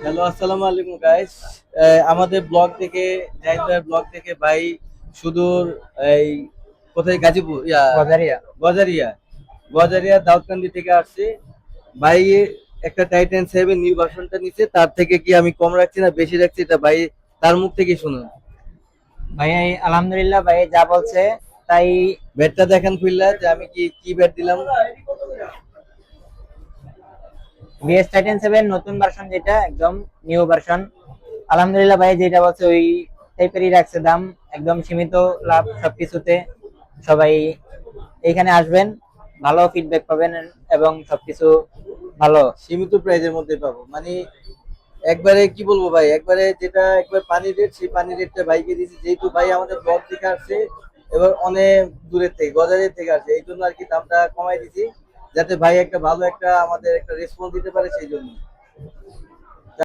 Hello, আসসালামু আলাইকুম guys. আমাদের ব্লগ থেকে, জাহিদ ভাইয়ের ব্লগ থেকে ভাই সুদূর এই কোথায়, গাজীপুর, গজারিয়া। গজারিয়া, গজারিয়া দাউদকান্দি থেকে আসছে ভাই। একটা টাইটান 7 নিউ ভার্সনটা নিচ্ছে, তার থেকে কি আমি কম রাখছি না বেশি রাখছি, এটা ভাই তার মুখ থেকে শুনুন। ভাই আলহামদুলিল্লাহ, ভাই যা বলছে তাই। ব্যাটটা দেখেন খুললা যে আমি কি কি ব্যাট দিলাম। বিএস টাইটেন 7 নতুন ভার্সন, যেটা একদম নিউ ভার্সন। আলহামদুলিল্লাহ ভাই, যেটা বলছে ওই টাইপেরই রাখছে দাম। একদম সীমিত লাভ সবকিছুতে। সবাই এখানে আসবেন, ভালো ফিডব্যাক পাবেন এবং সবকিছু ভালো। সীমিত প্রাইজের মধ্যে পাবো মানে একবারে কি বলবো ভাই, একবারে যেটা একবার পানি রেট, সেই পানি রেটটা ভাইকে দিয়েছি, যেহেতু ভাই আমাদের ব্লগ থেকে আসছে, এবার অনেক দূরের থেকে, গজারের থেকে আসছে, এই জন্য আর কি দামটা কমাই দিছি, যাতে ভাই একটা ভালো একটা আমাদের একটা রেসপন্স দিতে পারে, সেই জন্য।